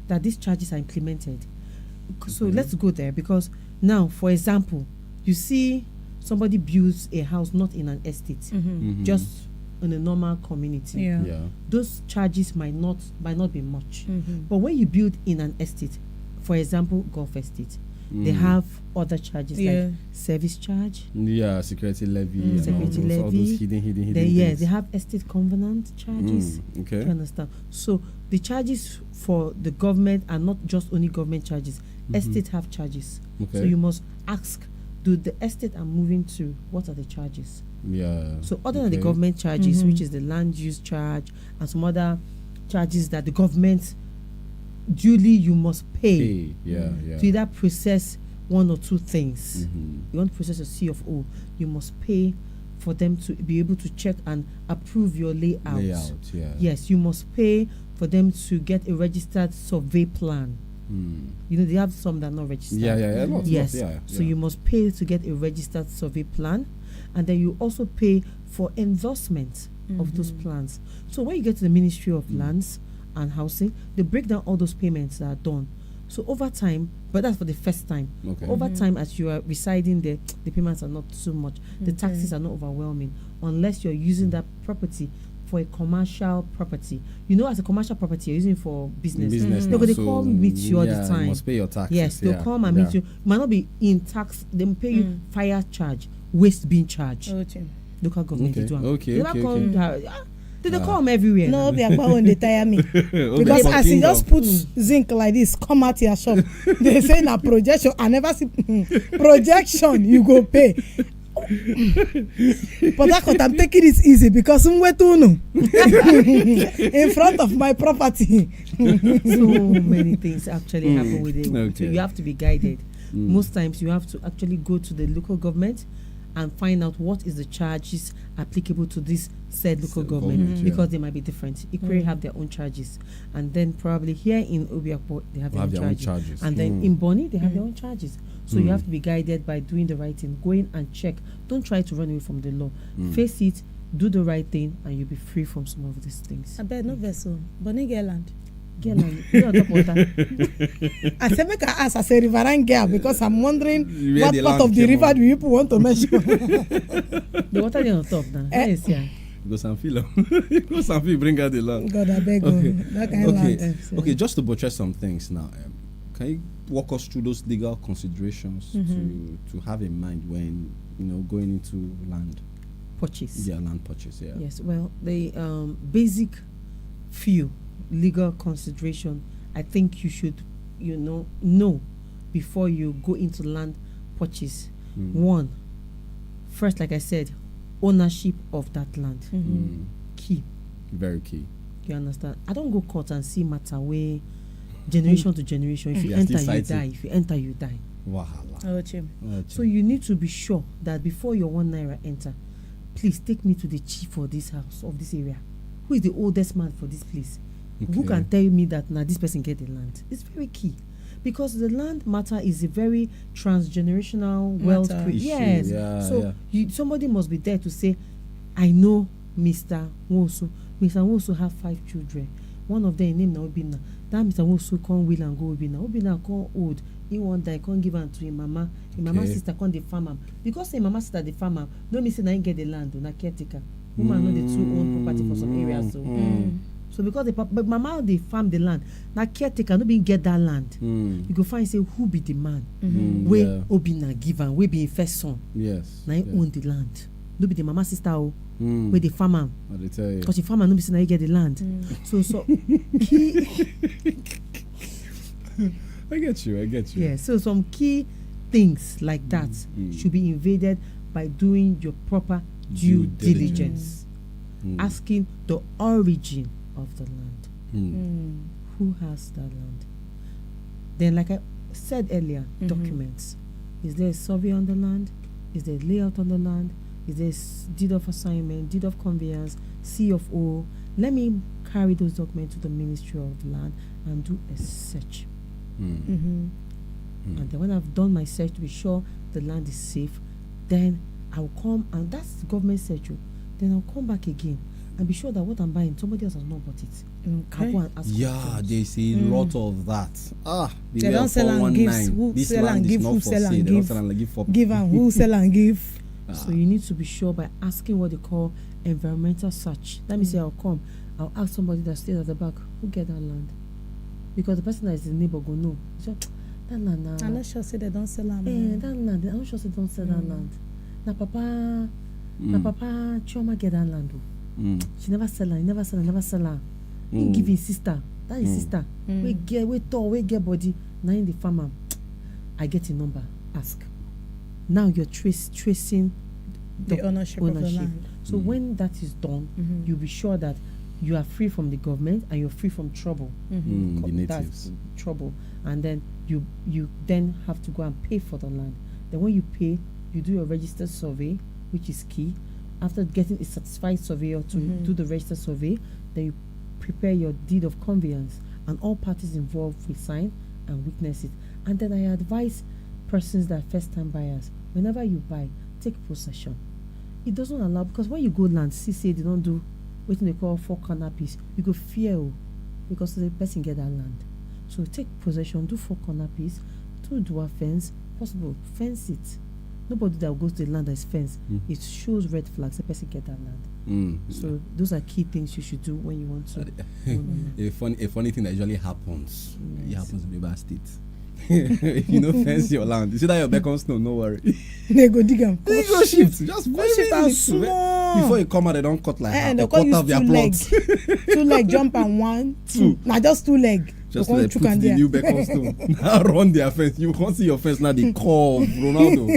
that these charges are implemented. So let's go there, because now, for example, you see somebody builds a house not in an estate, just in a normal community. Yeah. Those charges might not be much. But when you build in an estate, for example, golf estate, they have other charges like service charge. Security levy. And Security all levy. those hidden Then, things. they have estate covenant charges. Okay. You understand? So the charges for the government are not just only government charges. Estate have charges. Okay. So you must ask, do the estate I'm moving to, what are the charges? So other than the government charges, which is the land use charge and some other charges that the government duly you must pay. To either process one or two things. You want to process a C of O, you must pay for them to be able to check and approve your layout. Yes, you must pay for them to get a registered survey plan. They have some that are not registered. Lots, So you must pay to get a registered survey plan, and then you also pay for endorsement of those plans. So when you get to the Ministry of Lands and Housing, they break down all those payments that are done. So over time, but that's for the first time. Over time, as you are residing there, the payments are not so much. The taxes are not overwhelming unless you're using that property for a commercial property. As a commercial property, you're using it for business. They come meet you all the time. You must pay your taxes. Yes, they'll come and meet you. Might not be in tax. They pay you fire charge, waste being charged. Local government they do. They come everywhere. No, they are going to tire me. Because as you just put zinc like this, come out your shop. They say na projection. I never see projection. You go pay. But that's what I'm taking it easy because in front of my property. So many things actually happen with it. So you have to be guided. Most times you have to actually go to the local government and find out what is the charges applicable to this said local government, because they might be different. Ikwe have their own charges, and then probably here in Obiakpo they have their own charges, and then in Bonny they have their own charges. So you have to be guided by doing the right thing. Go in and check. Don't try to run away from the law. Face it, do the right thing, and you'll be free from some of these things. I bet no vessel. Bonny get land. Get land. You on top water. I said make I ask. I say riverine girl because I'm wondering what part of the river do people want to mention. The water is on top now. Yes, yeah. Go Sanfilo. Go Sanfilo, bring out the land. God, I beg Okay. that kind of land. Okay, just to buttress some things now. Can you walk us through those legal considerations to have in mind when going into land purchase? Yeah, land purchase. Yeah. Yes. Well, the basic few legal consideration I think you should know before you go into land purchase. One, first, like I said, ownership of that land. Key. Very key. You understand? I don't go court and see matter way generation to generation. If you enter, you die. If you enter, you die. Wahala. So you need to be sure that before your 1 naira enter, please take me to the chief of this house, of this area. Who is the oldest man for this place? Okay. Who can tell me that now this person get the land? It's very key. Because the land matter is a very transgenerational wealth. Yes. So somebody must be there to say, I know Mr. Woso. Mr. Woso have 5 children. One of them named Obina. That Mr. Woso can't will and go Obina. Obina can't old. He want die, can't give am to him mama. Him mama sister can't the farmer. Because him mama sister the farmer, no me say na get the land, na caretaker. Woman know the two own property for some areas. So because but mama they farm the land, na caretaker no be get that land. You go find say who be the man where Obina give am, where be him first son. Yes. Na he own the land. No be the mama sister where the farmer. Because the farmer no be say na he get the land. So key. I get you. Yeah. So some key things like that should be invaded by doing your proper due diligence. Asking the origin of the land. Who has that land? Then, like I said earlier, documents. Is there a survey on the land? Is there a layout on the land? Is there a deed of assignment, deed of conveyance, C of O? Let me carry those documents to the Ministry of Land and do a search. And then when I've done my search to be sure the land is safe, then I'll come, and that's the government search. Then I'll come back again and be sure that what I'm buying, somebody else has not bought it. Okay. I'll go and ask there's a lot of that. They don't sell and give. Who sell and give? Who sell and give? Give and who sell and give? So you need to be sure by asking what they call environmental search. Let me say I'll come. I'll ask somebody that stays at the back, who get that land? Because the person that is the neighbor go know. So, that land now. I'm not sure say they don't sell land. That land. I'm not sure say they don't sell that land. Na papa Chioma get that land. She never sell her. He never sell her. He give his sister. That is sister. We get body. Now in the farmer, I get a number. Ask. Now you're tracing the ownership of the land. So when that is done, you'll be sure that you are free from the government and you're free from trouble. The natives. That's trouble. And then you then have to go and pay for the land. Then when you pay, you do your registered survey, which is key. After getting a certified surveyor to do the registered survey, then you prepare your deed of conveyance, and all parties involved will sign and witness it. And then I advise persons that are first-time buyers, whenever you buy, take possession. It doesn't allow, because when you go land, see say they don't do what they call 4 corner piece, you go fear because the person get that land. So take possession, do 4 corner piece, do a fence, possible fence it. Nobody that goes to the land that is fenced, it shows red flags, the person get that land. So those are key things you should do when you want to. A funny thing that usually happens. It happens in the River State. If you don't fence your land, you see that your beacon snow, no worry. They go dig and they go shift. Just shift out small. Before you come out, they don't cut like a quarter of their plots. 2 leg jump and 1, 2. Now just 2 leg. Just Because like you put can the there. new Beckham stone. Now run their fence. You can't see your fence now. They call Ronaldo.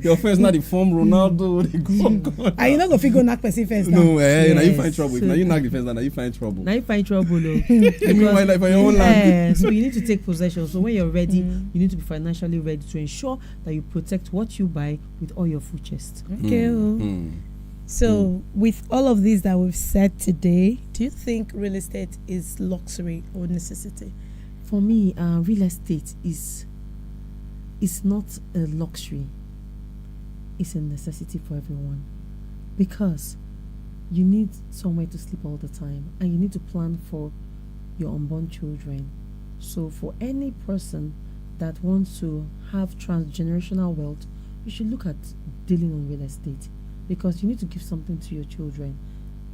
Your fence now. They form Ronaldo. They go. Are you not going to go knock person first now? No, now you Yes. find trouble. If now you knock the fence, now you find trouble. Now you find trouble. You mean like for your own land? So you need to take possession. So when you're ready, you need to be financially ready to ensure that you protect what you buy with all your full chest. Okay. So, with all of these that we've said today, do you think real estate is luxury or necessity? For me, real estate is not a luxury. It's a necessity for everyone, because you need somewhere to sleep all the time, and you need to plan for your unborn children. So for any person that wants to have transgenerational wealth, you should look at dealing on real estate, because you need to give something to your children.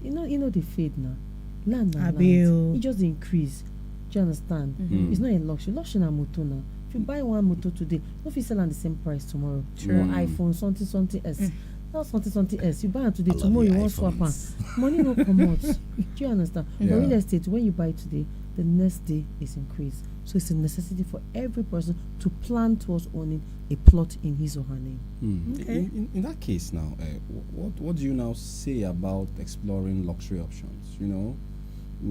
You know they fade now. Land. It just increase. Do you understand? It's not a luxury. Luxury na motor now. If you buy one motor today, no fit sell at the same price tomorrow. True. Or iPhone something S. Not something S. You buy it today, I love tomorrow you your want swap iPhones. am. Money no come out. Do you understand? Yeah. But real estate, when you buy today, the next day is increased. So it's a necessity for every person to plan towards owning a plot in his or her name. Okay. In that case now, what do you now say about exploring luxury options? You know,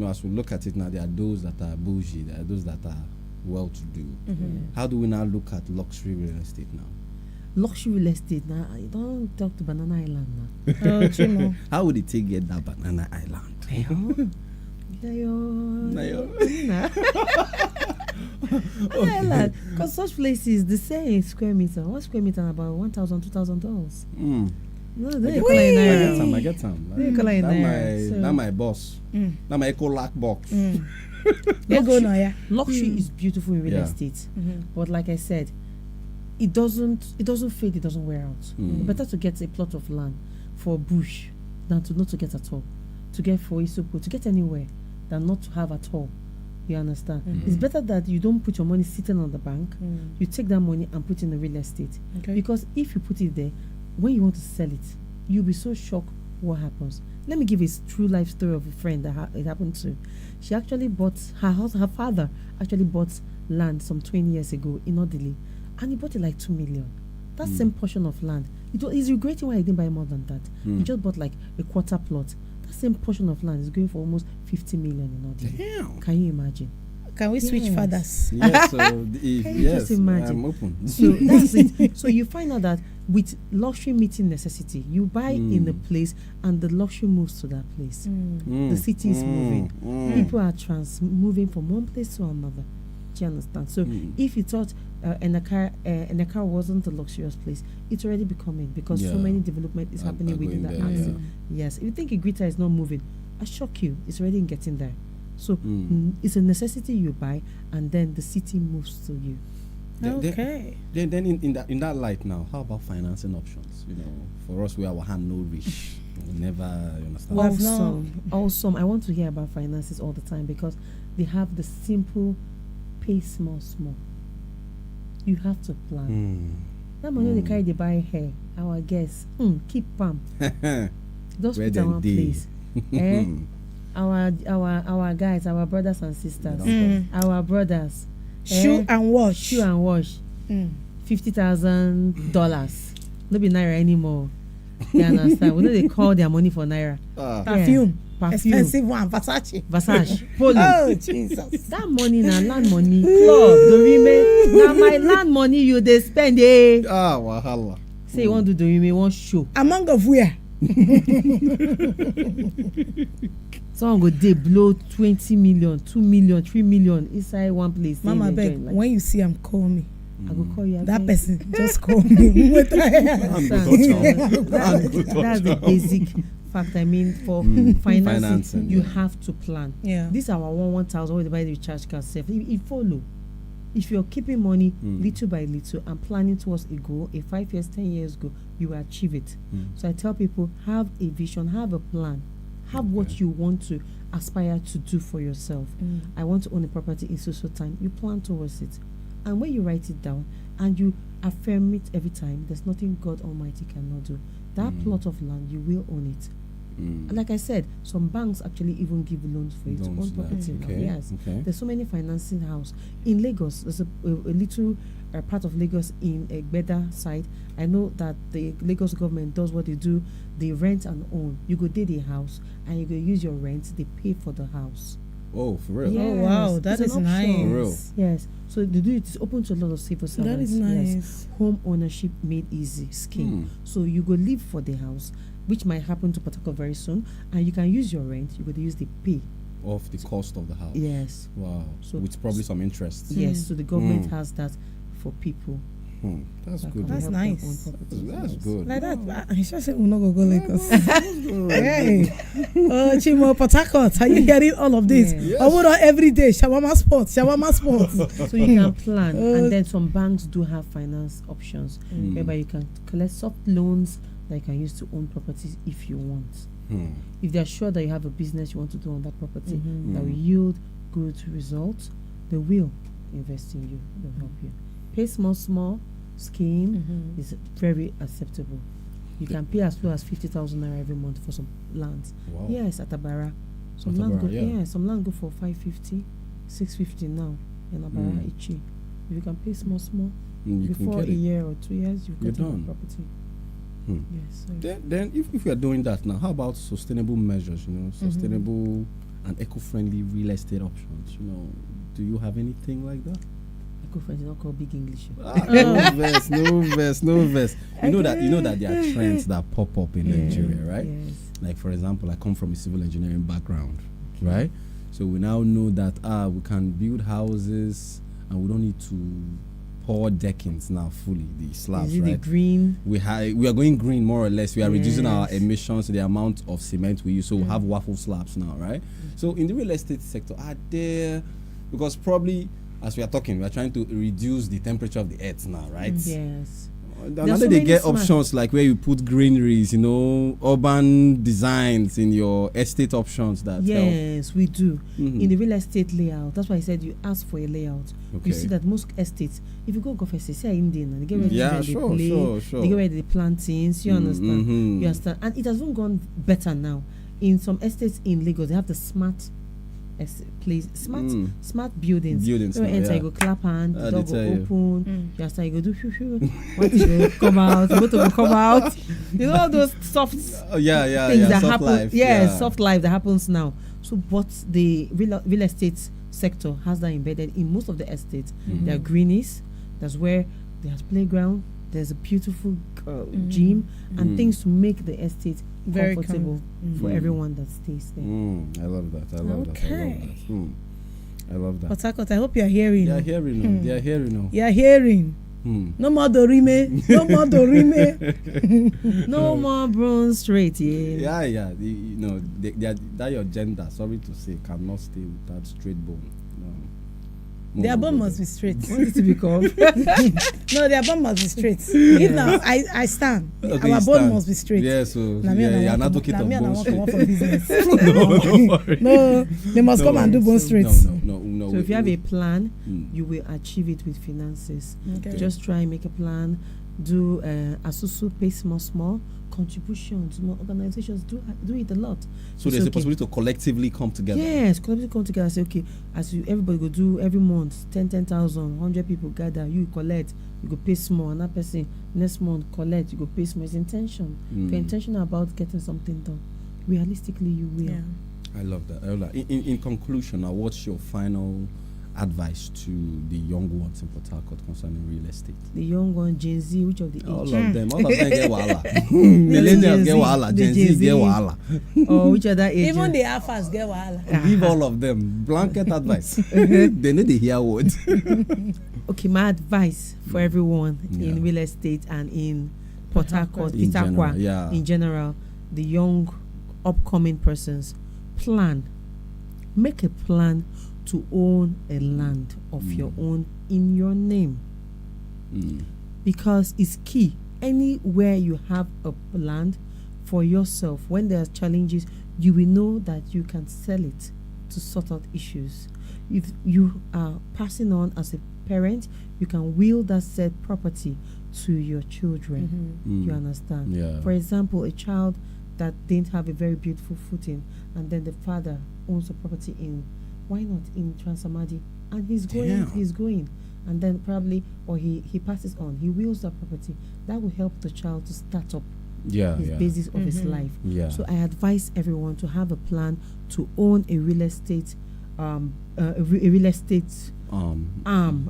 as we look at it now, there are those that are bougie, there are those that are well-to-do. How do we now look at luxury real estate now? Luxury real estate now, I don't talk to Banana Island now. Oh, Chimo. How would it take get that banana island? Because such places, they say square meter. One square meter about $1,000, $2,000. No, they call it naira. I get some. They call it naira. So That my boss. That my eco-lac box. They go now, yeah. luxury is beautiful in real Yeah. estate, but like I said, it doesn't fade, it doesn't wear out. Better to get a plot of land for bush than to not to get at all. To get for Isopo, to get anywhere than not to have at all. You understand? It's better that you don't put your money sitting on the bank. You take that money and put it in the real estate. Okay. Because if you put it there, when you want to sell it, you'll be so shocked what happens. Let me give a true life story of a friend that it happened to. She actually bought, her father actually bought land some 20 years ago in Odili, and he bought it like 2 million. That same portion of land, he's regretting why he didn't buy more than that. He just bought like a quarter plot. That same portion of land is going for almost 50 million in Odili. Damn. Can you imagine? Can we switch Yes. fathers? Yes, so just imagine? I'm open. So that's it. So you find out that with luxury meeting necessity, you buy in a place and the luxury moves to that place. The city is moving. People are moving from one place to another. Do you understand? So if you thought Enakar wasn't a luxurious place, it's already becoming, because so many development is happening within that area. Yes. If you think Igrita is not moving, I shock you. It's already getting there. So it's a necessity you buy, and then the city moves to you. Okay. Then in that light now, how about financing options? You know, for us, we our hand no rich. We never, you understand. Well, Awesome. I want to hear about finances all the time, because they have the simple pay small. You have to plan. That money they carry, they buy hair. Our guests, keep palm. Just Where put them one dey? place. Our guys, our brothers and sisters, our brothers. Shoe and wash. Shoe and wash. $50,000. No be naira anymore. You understand? We know they call their money for naira. Perfume. Perfume. Expensive one. Versace. Polo. Oh, Jesus. That money na land money. Club. Dorime. Na my land money you dey spend. Wahala. Say you want to do Dorime, one show. Among of where? Someone go dey blow 20 million, 2 million, 3 million inside one place. Mama Say beg, enjoy, like, when you see him, call me. I go call you. That person, just call me. That's the basic fact. I mean, for financing, you have to plan. Yeah. This our 1,000 where they buy the recharge card self. It follow. If you're keeping money little by little and planning towards a goal, a 5 years, 10 years goal, you will achieve it. So I tell people, have a vision, have a plan, have what you want to aspire to do for yourself. I want to own a property in so time. You plan towards it. And when you write it down and you affirm it every time, there's nothing God Almighty cannot do. That plot of land, you will own it. Like I said, some banks actually even give loans for you to own property now. Okay. Yes. Okay. There's so many financing house. In Lagos, there's a little part of Lagos in Egbeda side. I know that the Lagos government does what they do. They rent and own. You go did a house and you go use your rent. They pay for the house. Oh, for real? Yes, Oh wow, that it's is an option. nice. For real? Yes. So they do it. It's open to a lot of civil servants. That is nice. Yes. Home ownership made easy scheme. So you go live for the house, which might happen to Port Harcourt very soon, and you can use your rent. You go to use the pay. Of the cost of the house. Yes. Wow. So- with probably some interest. Yes. So the government has that for people. That's that good. can That's help them nice. own properties. That's Yes. good. Like that, I just said we're not gonna go Lagos. Hey, Chimo, Port Harcourt, are you hearing all of this? Yes. I would every day, shawarma sports. So you can plan, and then some banks do have finance options whereby you can collect soft loans that you can use to own properties if you want. If they're sure that you have a business you want to do on that property that will yield good results, they will invest in you. They'll help you. Pay small scheme is very acceptable. You can pay as low as 50,000 naira every month for some lands. Wow. Yes, at Abara. Some At land go, Abara, yeah. some land go for 550, 650 now in Abara Ichi. If you can pay small, You can before get a it. year or 2 years, you've You're got your done. property. Yes. So Then if we are doing that now, how about sustainable measures? Sustainable and eco-friendly real estate options. Do you have anything like that? eco-friendly is not called big English. No verse. You know that there are trends that pop up in Nigeria, right? Yes. Like for example, I come from a civil engineering background, right? So we now know that we can build houses and we don't need to pour deckings now fully, the slabs, Is it right? the green? We are going green more or less. We are reducing our Yes. emissions, the amount of cement we use. So we have waffle slabs now, right? So in the real estate sector, are there, because probably as we are talking, we are trying to reduce the temperature of the earth now, right? Yes. Now so they many get smart- options like where you put greeneries, urban designs in your estate options that help. Yes, we do. Mhm. In the real estate layout, that's why I said you ask for a layout. Okay. You see that most estates, if you go for estate, say Indian, and they get ready Yeah, to sure. they get ready to plant things. You understand? Mhm. You understand? And it has even gone better now. In some estates in Lagos, they have the smart smart buildings. Buildings You now, enter, yeah. you go clap hand, the They door go tell you. open. You understand? You go do shoo shoo. One thing go come out, the motor will come out. You know all those soft Yeah, things that soft happen. life, Yes, soft life that happens now. So, but the real estate sector has that embedded in most of the estates. There are greenies. That's where there's playground. There's a beautiful gym and things to make the estate Very comfortable for everyone that stays there. I love that. Okay. I love that. Port Harcourt, I hope you are hearing. They are hearing now. They are hearing now. You are hearing. No more Dorime. No more Dorime. No more bronze straight, yeah. Yeah. That your gender, sorry to say, cannot stay with that straight bone. No. Their bone must be straight. What is it to become? No, their bone must be straight. If now I stand, Okay, our you bone stand. must be straight. Yeah, so Na me and I you're want an come- advocate na of me and I bone want straight. come out for business. No, don't worry. No, they must come and do bone straight. No. So if you have a plan, you will achieve it with finances. Okay. Just try and make a plan. Do asusu, pay small contributions. More organizations do it a lot. So there's a possibility to collectively come together. Yes, collectively come together and say, okay, everybody go do every month 10,000, 100 people gather. You collect, you go pay small. Another person next month collect, you go pay small. It's intention. If you're intentional about getting something done, realistically you will. Yeah. I love that. In conclusion, now what's your final advice to the young ones in Port Harcourt concerning real estate? The young one, Gen Z, which of the age? All of them get wahala. Millennials get wahala. Gen Z get wahala. Or which other age? Even the alphas get wahala. Give all of them blanket advice. They need to hear words. Okay, my advice for everyone Yeah. in real estate and in Port Harcourt, In general, Pitakwa, yeah. in general, the young upcoming persons, make a plan to own a land of your own in your name, because it's key. Anywhere you have a land for yourself, when there are challenges, you will know that you can sell it to sort out issues. If you are passing on as a parent, you can will that said property to your children. You understand? Yeah. For example, a child that didn't have a very beautiful footing, and then the father owns a property in, why not in Transamadi, and he's going, and then probably, or he passes on, he wills that property. That will help the child to start up his basis of his life. So I advise everyone to have a plan to own a real estate arm,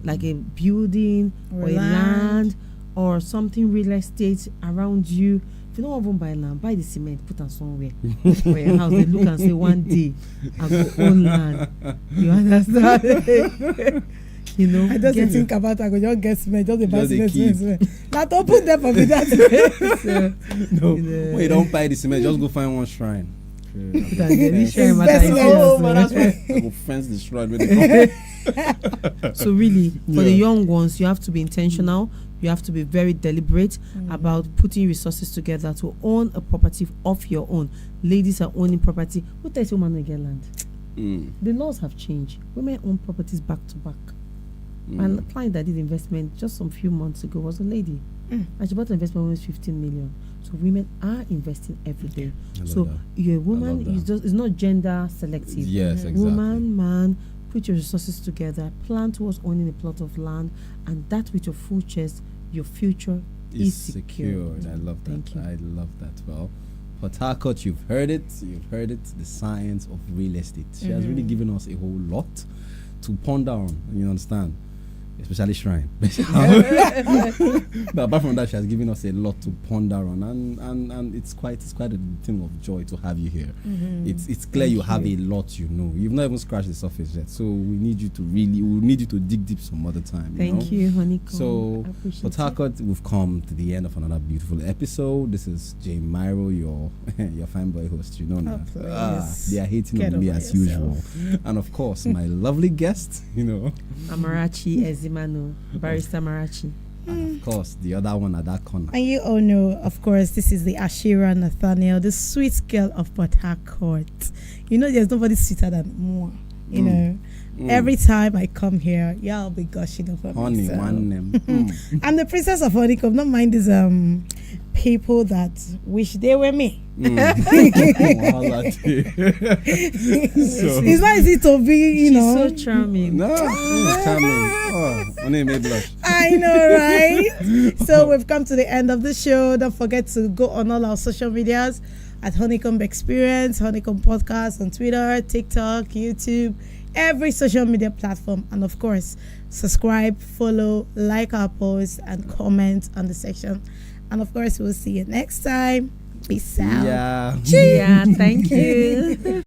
like a building or a land or something real estate around you. If you don't even buy land, buy the cement, put it somewhere for your house. They look and say, one day I go own land. You understand? You know, I just think about I go just get cement, just buy cement. Not open them for me that. No, when you don't buy the cement, just go find one shrine. I go fence the shrine with the So really, for the young ones, you have to be intentional. You have to be very deliberate about putting resources together to own a property of your own. Ladies are owning property. Who tells you women get land? The laws have changed. Women own properties back to back. And the client that did investment just some few months ago was a lady. And she bought an investment worth 15 million. So women are investing every day. So you're a woman, it's not gender selective. Yes, exactly. Woman, man, put your resources together, plan towards owning a plot of land, and that with your full chest, your future is secured. I love that. Thank you. I love that. Well, Port Harcourt, you've heard it. The science of real estate. She has really given us a whole lot to ponder on. You understand? Especially Shrine. But apart from that, she has given us a lot to ponder on, and it's quite a thing of joy to have you here. It's clear you have a lot, you know. You've not even scratched the surface yet, so we need you to dig deep some other time. Thank you, Honeycomb. So for Harcourt, we've come to the end of another beautiful episode. This is Jay Myro, your fine boy host. You know now. They are hating on me as usual, and of course my lovely guest, you know, Amarachi Ezimano, Barrister Amarachi. And of course, the other one at that corner. And you all know, of course, this is the Ashira Nathaniel, the sweet girl of Port Harcourt. You know, there's nobody sweeter than Moa. You know, every time I come here, y'all be gushing over me. So. I'm the princess of Honeycomb. Don't mind these people that wish they were me. It's not easy to be, you know. She's so charming. No, charming. My name is Blush. I know, right? So we've come to the end of the show. Don't forget to go on all our social medias at Honeycomb Experience, Honeycomb Podcast on Twitter, TikTok, YouTube, every social media platform. And of course, subscribe, follow, like our posts, and comment on the section. And of course, we'll see you next time. Peace out. Yeah. Yeah, thank you.